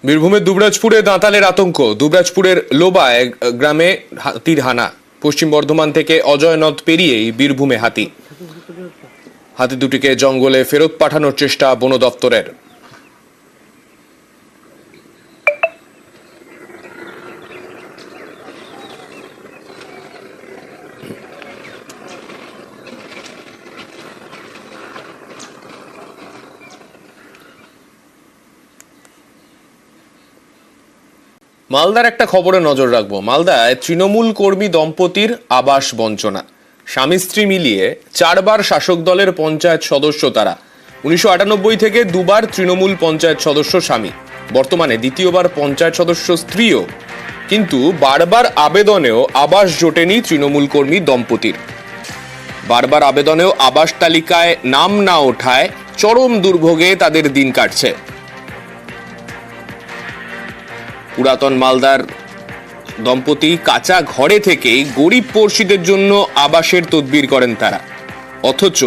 বীরভূমের দুবরাজপুরে দাঁতালের আতঙ্ক। দুবরাজপুরের লোবায় গ্রামে হাতির হানা। পশ্চিম বর্ধমান থেকে অজয় নদ পেরিয়েই বীরভূমে হাতি দুটিকে জঙ্গলে ফেরত পাঠানোর চেষ্টা বন দপ্তরের। মালদার একটা খবরে নজর রাখবো। মালদায় তৃণমূল কর্মী দম্পতির আবাস বঞ্চনা। স্বামী স্ত্রী মিলিয়ে 4 বার শাসক দলের পঞ্চায়েত সদস্য তারা। 1998 থেকে 2 বার তৃণমূল পঞ্চায়েত সদস্য স্বামী, বর্তমানে দ্বিতীয়বার পঞ্চায়েত সদস্য স্ত্রীও। কিন্তু বারবার আবেদনেও আবাস জোটেনি তৃণমূল কর্মী দম্পতির। বারবার আবেদনেও আবাস তালিকায় নাম না ওঠায় চরম দুর্ভোগে তাদের দিন কাটছে। পুরাতন মালদার দম্পতি কাঁচা ঘরে থেকেই গরিব পড়শিদের জন্য আবাসের তদবির করেন তারা, অথচ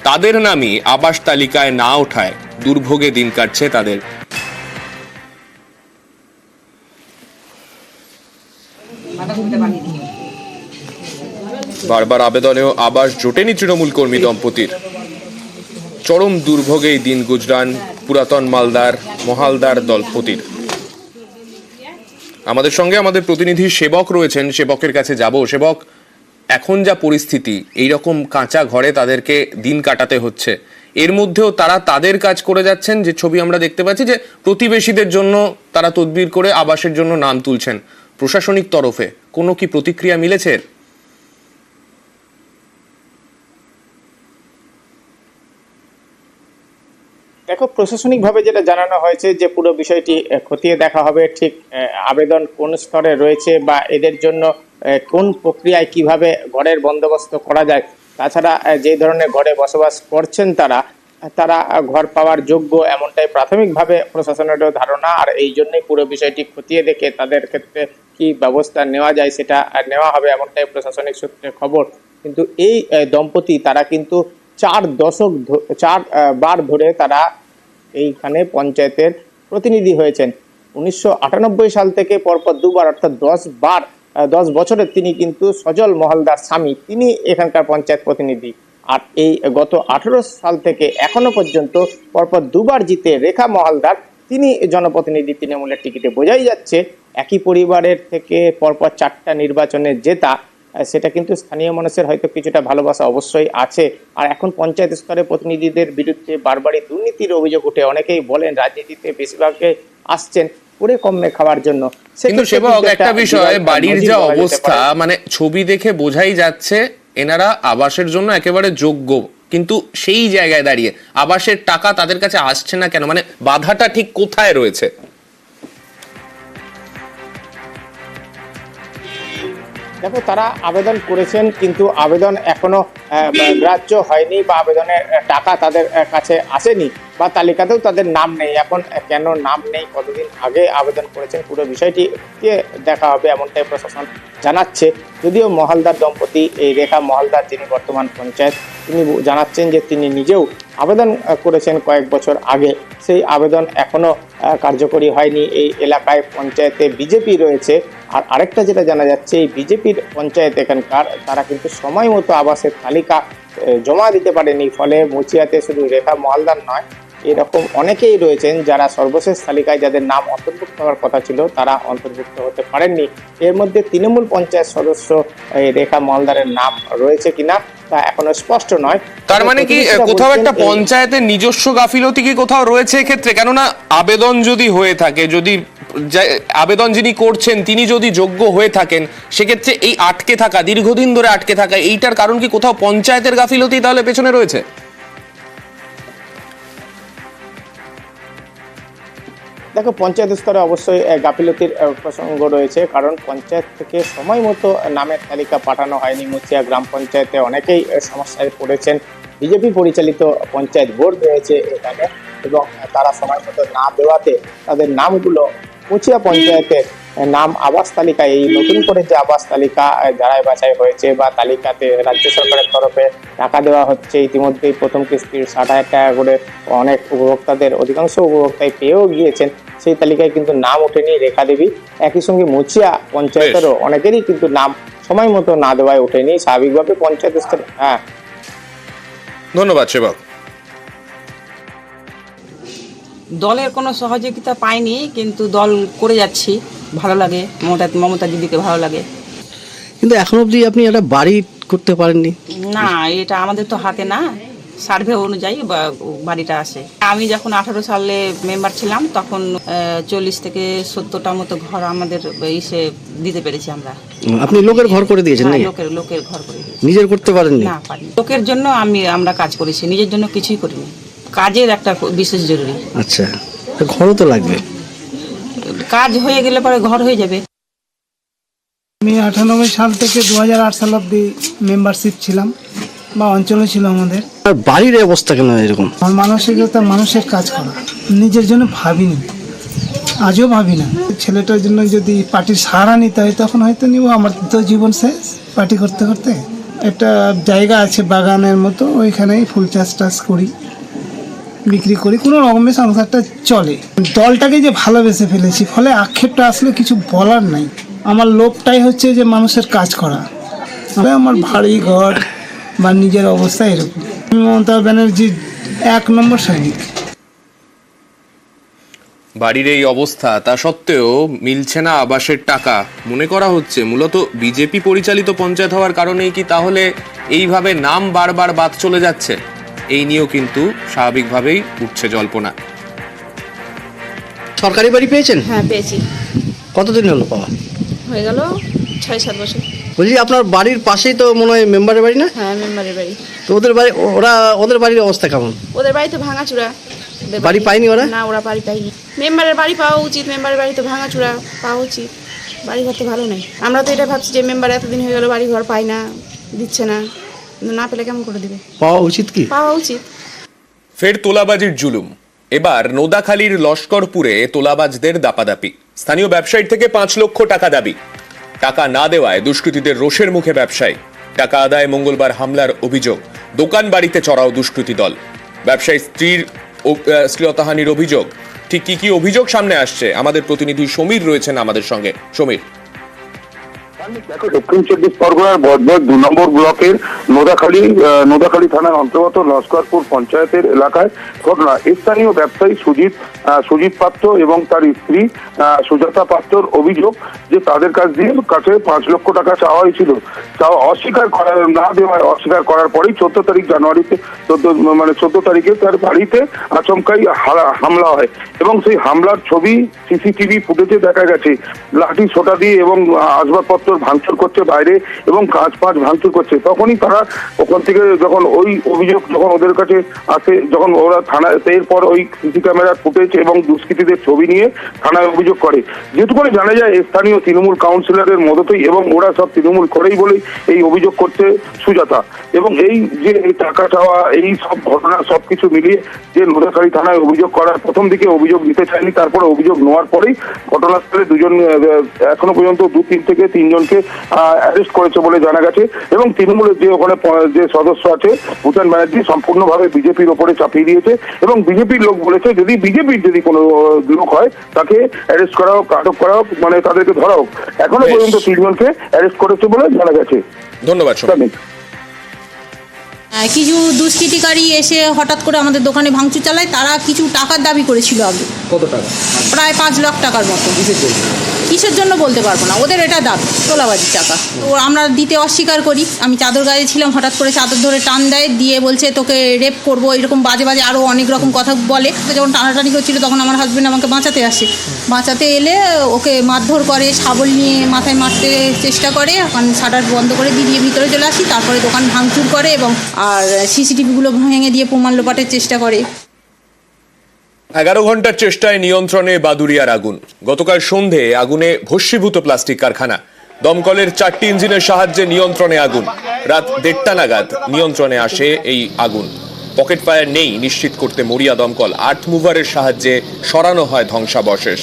তাদের নামই আবাস তালিকায় না ওঠায় দুর্ভোগে দিন কাটছে তাদের। বারবার আবেদনেও আবাস জোটেনি তৃণমূল কর্মী দম্পতির। চরম দুর্ভোগেই দিন গুজরান পুরাতন মালদার মহালদার দম্পতির। আমাদের সঙ্গে আমাদের প্রতিনিধি সেবক রয়েছেন, সেবকের কাছে যাব। সেবক, এখন যা পরিস্থিতি, এইরকম কাঁচা ঘরে তাদেরকে দিন কাটাতে হচ্ছে, এর মধ্যেও তারা তাদের কাজ করে যাচ্ছেন। যে ছবি আমরা দেখতে পাচ্ছি যে প্রতিবেশীদের জন্য তারা তদবির করে আবাসের জন্য নাম তুলছেন, প্রশাসনিক তরফে কোনো কি প্রতিক্রিয়া মিলেছে? দেখো, প্রশাসনিকভাবে যেটা জানানো হয়েছে যে পুরো বিষয়টি খতিয়ে দেখা হবে, ঠিক আবেদন কোন স্তরে রয়েছে বা এদের জন্য কোন প্রক্রিয়ায় কিভাবে ঘরের বন্দোবস্ত করা যায়। তাছাড়া যে ধরনের ঘরে বসবাস করছেন তারা তারা ঘর পাওয়ার যোগ্য, এমনটাই প্রাথমিকভাবে প্রশাসনেরও ধারণা। আর এই জন্যই পুরো বিষয়টি খতিয়ে দেখে তাদের ক্ষেত্রে কি ব্যবস্থা নেওয়া যায় সেটা নেওয়া হবে, এমনটাই প্রশাসনিক সূত্রে খবর। কিন্তু এই দম্পতি তারা কিন্তু 4 বার ধরে তারা এইখানে পঞ্চায়েতের প্রতিনিধি হয়েছেন। 1998 সাল থেকে পরপর 2 বার, অর্থাৎ 10 বছরের তিনি কিন্তু সজল মহালদার স্বামী, তিনি এখানকার পঞ্চায়েত প্রতিনিধি। আর এই গত 18 সাল থেকে এখনো পর্যন্ত পরপর 2 বার জিতে রেখা মহালদার, তিনি জনপ্রতিনিধি তৃণমূলের টিকিটে। বোঝাই যাচ্ছে একই পরিবারের থেকে পরপর 4টা নির্বাচনে জেতা, সেটা কিন্তু স্থানীয় মানুষের হয়তো কিছুটা ভালোবাসা অবশ্যই আছে। আর এখন পঞ্চায়েত স্তরে প্রতিনিধিদের বিরুদ্ধে বারবারই দুর্নীতির অভিযোগ উঠে। অনেকেই বলেন রাজনীতিতে বেশিরভাগই আসছেন করে কমে খাওয়ার জন্য। কিন্তু সেবক, একটা বিষয়, বাড়ির যা অবস্থা, মানে ছবি দেখে বোঝাই যাচ্ছে এনারা আবাসের জন্য একেবারে যোগ্য, কিন্তু সেই জায়গায় দাঁড়িয়ে আবাসের টাকা তাদের কাছে আসছে না কেন? মানে বাধাটা ঠিক কোথায় রয়েছে? দেখো, তারা আবেদন করেছেন কিন্তু আবেদন এখনো গ্রাহ্য হয়নি বা আবেদনের টাকা তাদের কাছে আসেনি বা তালিকাতেও তাদের নাম নেই। এখন কেন নাম নেই, কতদিন আগে আবেদন করেছেন, পুরো বিষয়টি দেখা হবে, এমনটাই প্রশাসন জানাচ্ছে। যদিও মহালদার দম্পতি, এই রেখা মহালদার যিনি বর্তমান পঞ্চায়েত, তিনি জানাচ্ছেন যে তিনি নিজেও আবেদন করেছেন কয়েক বছর আগে, সেই আবেদন এখনো কার্যকরী হয়নি। এই এলাকায় পঞ্চায়েতে বিজেপি রয়েছে। আর আরেকটা যেটা জানা যাচ্ছে, এই বিজেপির পঞ্চায়েত এখানকার, তারা কিন্তু সময় মতো আবাসের তালিকা জমা দিতে পারেনি। ফলে মুচিয়াতে শুধু রেখা মহালদার নয়, এরকম অনেকেই রয়েছেন যারা সর্বশেষ তালিকায় যাদের নাম অন্তর্ভুক্ত হওয়ার কথা ছিল তারা অন্তর্ভুক্ত হতে পারেননি। এর মধ্যে তৃণমূল পঞ্চায়েত সদস্য রেখা মহালদারের নাম রয়েছে কিনা তা এখনো স্পষ্ট নয়। তার মানে কি কোথাও একটা পঞ্চায়েতের নিজস্ব গাফিলতি কি কোথাও রয়েছে এক্ষেত্রে? কেননা আবেদন যদি হয়ে থাকে, যদি আবেদন যিনি করছেন তিনি যদি যোগ্য হয়ে থাকেন, সেক্ষেত্রে এই আটকে থাকা, দীর্ঘদিন ধরে আটকে থাকা, এইটার কারণ কি কোথাও পঞ্চায়েতের গাফিলতি তাহলে পেছনে রয়েছে? দেখো, পঞ্চায়েত স্তরে অবশ্যই গাফিলতির প্রসঙ্গ রয়েছে, কারণ পঞ্চায়েত থেকে সময় মতো নামের তালিকা পাঠানো হয়নি। মুচিয়া গ্রাম পঞ্চায়েতে অনেকেই সমস্যায় পড়েছেন। বিজেপি পরিচালিত পঞ্চায়েত বোর্ড রয়েছে এখানে, এবং তারা সময় মতো না দেওয়াতে তাদের নামগুলো মুচিয়া পঞ্চায়েতের নাম আবাস তালিকায়, এই নতুন করে যে আবাস তালিকা যারাই বাছাই হয়েছে বা তালিকাতে রাজ্য সরকারের তরফে টাকা দেওয়া হচ্ছে, ইতিমধ্যেই প্রথম কিস্তির 60,000 টাকা করে অনেক উপভোক্তাদের, অধিকাংশ উপভোক্তাই পেয়েও গিয়েছেন, সেই তালিকায় কিন্তু নাম ওঠেনি রেখা দেবী। একই সঙ্গে মুচিয়া পঞ্চায়েতেরও অনেকেরই কিন্তু নাম সময় মতো না দেওয়ায় ওঠেনি। স্বাভাবিকভাবে পঞ্চায়েত স্তরে ধন্যবাদ সেবক। দলের কোনো সহযোগিতা পাইনি, কিন্তু দল করে যাচ্ছি, ভালো লাগে, মমতা দিদিকে ভালো লাগে। কিন্তু এখন অবধি আপনি একটা বাড়ি করতে পারেননি। না, এটা আমাদের তো হাতে না, সার্ভে অনুযায়ী বাড়িটা আসে। আমি যখন 18 সালে মেম্বার ছিলাম তখন 40 থেকে 70টা মতো ঘর আমাদের ইসে দিতে পেরেছি আমরা। আপনি লোকের ঘর করে দিয়েছেন নাকি? লোকের ঘর করে দিয়েছি। নিজের করতে পারেননি? না, পারি। লোকের জন্য আমরা কাজ করেছি, নিজের জন্য কিছুই করিনি। কাজের একটা বিশেষ জরুরি। আচ্ছা, ঘরও তো লাগবে। কাজ হয়ে গেলে পরে ঘর হয়ে যাবে। আমি 98 সাল থেকে 2008 সাল অব্দি মেম্বারশিপ ছিলাম বা অঞ্চলে ছিল আমাদের। আর বাড়ির অবস্থা কেন এরকম? আমার মানসিকতা মানুষের কাজ করা, নিজের জন্য ভাবিনি, আজও ভাবি না। ছেলেটার জন্য যদি পার্টির সাহারা নিতে হয় তখন হয়তো নিব, আমার তো জীবন শেষ পার্টি করতে করতে। একটা জায়গা আছে বাগানের মতো, ওইখানেই ফুল চাষ টাছ করি, বিক্রি করি, কোনো রকমের সংসারটা চলে। দলটাকে যে ভালোবেসে ফেলেছি, ফলে আক্ষেপটা আসলে কিছু বলার নাই। আমার লোভটাই হচ্ছে যে মানুষের কাজ করা। আমার বাড়ি ঘর বা নিজের অবস্থা এরকম। মমতা ব্যানার্জি 1 নম্বর সৈনিক। বাড়ির এই অবস্থা, তা সত্ত্বেও মিলছে না আবাসের টাকা। মনে করা হচ্ছে মূলত বিজেপি পরিচালিত পঞ্চায়েত হওয়ার কারণেই কি তাহলে এইভাবে নাম বারবার বাদ চলে যাচ্ছে? এই নিয়েও কিন্তু স্বাভাবিকভাবেই উঠছে জল্পনা। সরকারি বাড়ি পেয়েছেন? হ্যাঁ, পেয়েছি। কতদিন হলো পাওয়া? হয়ে গেল 6-7 বছর। বলছি আপনার বাড়ির পাশেই তো মনে হয় মেম্বারের বাড়ি না? হ্যাঁ, মেম্বারের বাড়ি। তো ওদের বাড়ি, ওদের বাড়ির অবস্থা কেমন? ওদের বাড়ি তো ভাঙাচুরা। বাড়ি পায়নি ওরা? না, ওরা বাড়ি পায়নি। মেম্বারের বাড়ি পাওয়া উচিত, মেম্বারের বাড়ি তো ভাঙাচুরা পাওয়া উচিত। বাড়ি ঘর তো ভালো নেই। আমরা তো এটা ভাবছি যে মেম্বার এতদিন হয়ে গেল বাড়ি ঘর পাই না, দিচ্ছে না, না পেলে কেমন করে দিবে? পাওয়া উচিত কি? পাওয়া উচিত। ফের তোলাবাজির জুলুম। এবার নোদাখালীর লস্করপুরে তোলাবাজদের দাপাদাপি। স্থানীয় ব্যবসায়ীর থেকে 5 লক্ষ টাকা দাবি। টাকা না দেওয়ায় দুষ্কৃতীদের রোষের মুখে ব্যবসায়ী। টাকা আদায় মঙ্গলবার হামলার অভিযোগ। দোকান বাড়িতে চড়াও দুষ্কৃতী দল। ব্যবসায়ী স্ত্রীর শ্লীলতাহানির অভিযোগ। ঠিক কি অভিযোগ সামনে আসছে, আমাদের প্রতিনিধি সমীর রয়েছেন আমাদের সঙ্গে। সমীর। দক্ষিণ 24 পরগনার বজবজ 2 নম্বর ব্লকের নোদাখালী থানার অন্তর্গত লস্করপুর পঞ্চায়েতের এলাকায় ঘটনা। স্থানীয় ব্যবসায়ী সুজিত পাত্র এবং তার স্ত্রী সুজাতা পাত্রর অভিযোগ যে তাদের কাছে 5 লক্ষ টাকা চাওয়া হয়েছিল। অস্বীকার করার পরেই 14 তারিখ জানুয়ারিতে 14 তারিখে তার বাড়িতে আচমকাই হামলা হয় এবং সেই হামলার ছবি সিসিটিভি ফুটেজে দেখা গেছে। লাঠি সোটা দিয়ে এবং আসবাবপত্র ভাঙচুর করছে বাইরে এবং কাঁচ ভাঙচুর করছে। তখনই তারা ওখান থেকে যখন ওই অভিযোগ যখন ওদের কাছে আসে, যখন ওরা থানায়, এরপর ওই সিসি ক্যামেরার ফুটেজ এবং দুষ্কৃতীদের ছবি নিয়ে থানায় অভিযোগ করে। যেহেতু করে জানা যায় স্থানীয় তৃণমূল কাউন্সিলরের মদতেই এবং ওরা সব তৃণমূল করেই বলেই এই অভিযোগ করছে সুজাতা। এবং এই যে টাকা চাওয়া, এই সব ঘটনা সবকিছু মিলিয়ে যে নোদাখালী থানায় অভিযোগ করার, প্রথম দিকে অভিযোগ নিতে চায়নি, তারপরে অভিযোগ নেওয়ার পরেই ঘটনাস্থলে এখনো পর্যন্ত 2 থেকে 3 জনকে অ্যারেস্ট করেছে বলে জানা গেছে। এবং তৃণমূলের যে ওখানে যে সদস্য আছে ভূটান ব্যানার্জি সম্পূর্ণভাবে বিজেপির ওপরে চাপিয়ে দিয়েছে এবং বিজেপির লোক বলেছে যদি বিজেপির কোনো লোক হয় তাকে অ্যারেস্ট করা হোক, আটক করা হোক, তাদেরকে ধরা হোক। এখনো পর্যন্ত 3 জনকে অ্যারেস্ট করেছে বলে জানা গেছে। ধন্যবাদ। কিছু দুষ্কৃতিকারী এসে হঠাৎ করে আমাদের দোকানে ভাঙচুর চালায়। তারা কিছু টাকার দাবি করেছিল আগে। কত টাকা? প্রায় 5 লাখ টাকার মতো। কিসের জন্য বলতে পারবো না, ওদের এটা দাবি তোলাবাজির টাকা। তো আমরা দিতে অস্বীকার করি। আমি চাদর গায়ে ছিলাম, হঠাৎ করে চাদর ধরে টান দেয়, দিয়ে বলছে তোকে রেপ করবো, এরকম বাজে আরও অনেক রকম কথা বলে। যখন টানাটানি করছিল তখন আমার হাজব্যান্ড আমাকে বাঁচাতে আসে। বাঁচাতে এলে ওকে মারধর করে, শাবল নিয়ে মাথায় মারতে চেষ্টা করে। শাটার বন্ধ করে দিয়ে ভিতরে চলে আসি। তারপরে দোকান ভাঙচুর করে এবং আর সিসিটিভিগুলো ভেঙে দিয়ে প্রমাণ লোপাটের চেষ্টা করে। 11 ঘন্টার চেষ্টায় নিয়ন্ত্রণে বাদুড়িয়ার আগুন। গতকাল সন্ধে আগুনে ভস্মীভূত প্লাস্টিক কারখানা। দমকলের 4টি ইঞ্জিনের সাহায্যে নিয়ন্ত্রণে আগুন। রাত 1:30 নাগাদ নিয়ন্ত্রণে আসে এই আগুন। পকেট ফায়ার নেই নিশ্চিত করতে মরিয়া দমকল। 8 মুভারের সাহায্যে সরানো হয় ধ্বংসাবশেষ।